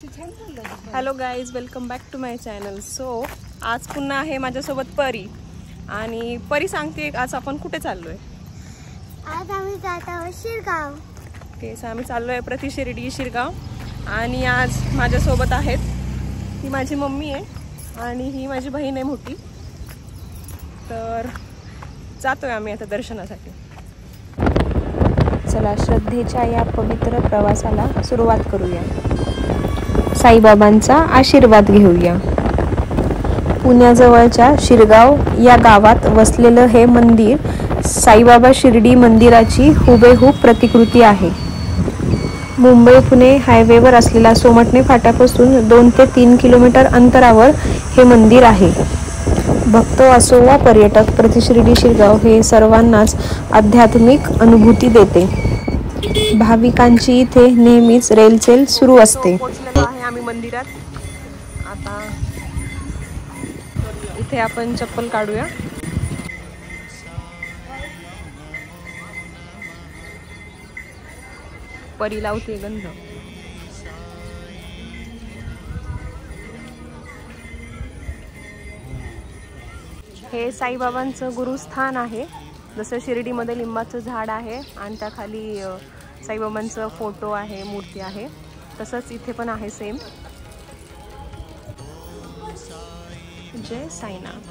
Hello guys, welcome back to my channel. So आज पुन्हा आहे माझ्यासोबत परी. आणि परी सांगते आज आपण कुठे चाललोय. आज आम्ही जात आहोत शिरगाव. तेच आम्ही चाललोय प्रति शिर्डी शिरगाव. आणि आज माझ्यासोबत आहेत, ही माझी मम्मी आहे आणि ही माझी बहीण आहे मोठी. तर जातोय आम्ही आता दर्शनासाठी. चला श्रद्धेच्या या पवित्र प्रवासाला सुरुवात करूया. साईबाबांचा आशीर्वाद घेऊया. पुण्याजवळच्या शिरगाव या गावात वसलेलं हे मंदिर साईबाबा शिर्डी मंदिराची हुबेहूब प्रतिकृती आहे. मुंबई पुणे हायवेवर असलेला सोमटणे फाट्यापासून 2 ते 3 किलोमीटर अंतरावर हे मंदिर आहे. भक्त असो वा पर्यटक, प्रति शिर्डी शिरगाव हे सर्वांनाच आध्यात्मिक अनुभूती देते. भाविकांची इथे नेहमीच रेलचेल सुरू असते. पोहोचलेलो आहे आम्ही मंदिरात. आता इथे आपण चप्पल काढूया. परी लावते गंध. हे साईबाबांचं गुरुस्थान आहे. जसं शिर्डीमध्ये लिंबाचं झाड आहे आणि त्याखाली साईबाबांचं फोटो आहे, मूर्ती आहे, तसंच इथे पण आहे सेम. जय साईनाथ.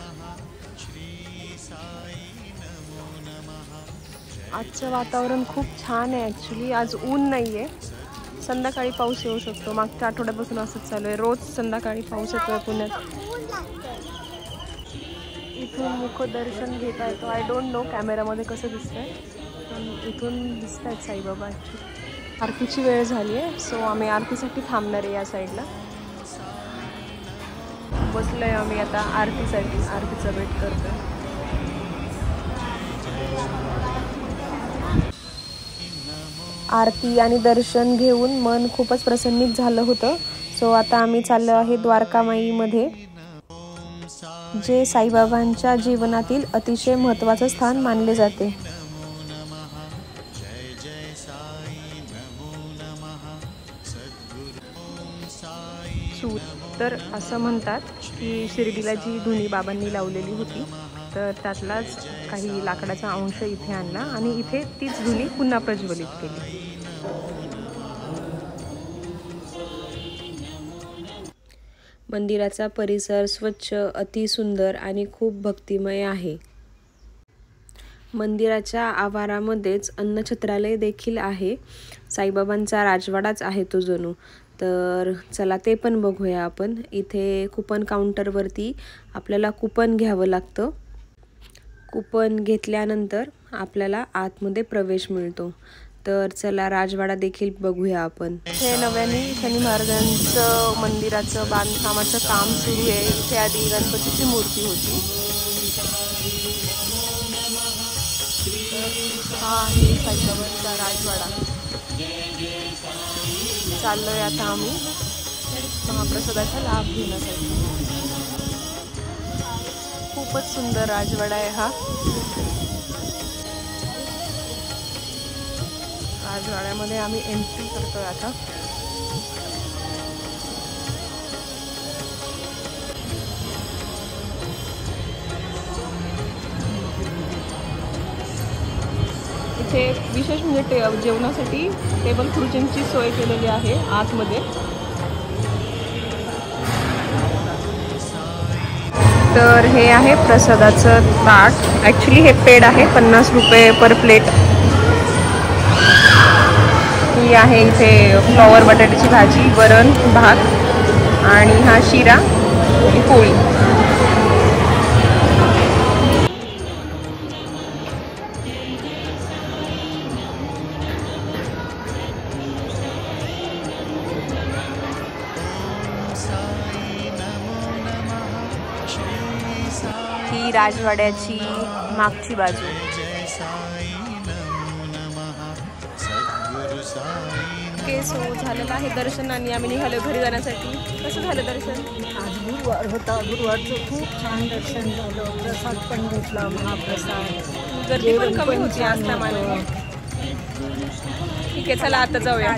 आजचं वातावरण खूप छान आहे. ॲक्च्युली आज ऊन नाही आहे. संध्याकाळी पाऊस येऊ शकतो. मागच्या आठवड्यापासून असंच चालू आहे. रोज संध्याकाळी पाऊस येतोय पुण्यात. इथून मुखदर्शन घेता येतो. आय डोंट नो कॅमेरामध्ये कसं दिसतंय, पण इथून दिसत आहेत साईबाबा. आरतीची वेळ झाली आहे, सो आम्ही आरतीसाठी थांबणार आहे. या साईडला बसलोय आम्ही आता आरतीसाठी. आरतीचा वेट करतोय. आरती आणि दर्शन घेऊन मन खूपच प्रसन्नित झालं होतं. सो आता आम्ही चाललो आहे द्वारकामाईमध्ये, जे साईबाबांच्या जीवनातील अतिशय महत्त्वाचं स्थान मानले जाते. तर असं म्हणतात की शिर्डीला जी धुनी बाबांनी लावलेली होती, तर त्यातलाच काही लाकडाचा अंश इथे आणला आणि इथे तीच धुनी पुन्हा प्रज्वलित केली. मंदिराचा परिसर स्वच्छ, अतिसुंदर आणि खूप भक्तिमय आहे. मंदिराच्या आवारामध्येच अन्नछत्रालय देखील आहे. साईबाबांचा राजवाडाच आहे तो जणू. तर चला ते पण बघूया आपण. इथे कुपन काउंटरवरती आपल्याला कुपन घ्यावं लागतं. कुपन घेतल्यानंतर आपल्याला आतमध्ये प्रवेश मिळतो. तर चला राजवाडा देखील बघूया आपण. हे नव्याने शनी महाराजांचं मंदिराचं बांधकामाचं काम सुरू आहे. इथे आधी गणपतीची मूर्ती होती. हा आहे साईबाबांचा राजवाडा. चाललोय आता आम्ही महाप्रसादाचा लाभ घेण्यासाठी. खूपच सुंदर राजवाडा आहे हा. राजवाड्यामध्ये आम्ही एंट्री करतोय आता. इथे विशेष म्हणजे जेवणासाठी टेबल खुर्च्यांची सोय केलेली आहे आतमध्ये. तर हे आहे प्रसादाचं ताट. ॲक्च्युली हे पेड आहे, 50 रुपये पर प्लेट. ही आहे इथे फ्लॉवर बटाट्याची भाजी, वरण, भात आणि हा शिरा आणि पोळी. ही राजवाड्याची मागची बाजू. ओके, सो झालेलं आहे दर्शन आणि आम्ही निघालो घरी जाण्यासाठी. कसं झालं दर्शन? आज गुरुवार होता. गुरुवारचं खूप छान दर्शन झालं. प्रसाद पण घेतला, महाप्रसाद. गर्दी पण कमी होती आज त्यामुळे. ठीक आहे, चला आता जाऊया.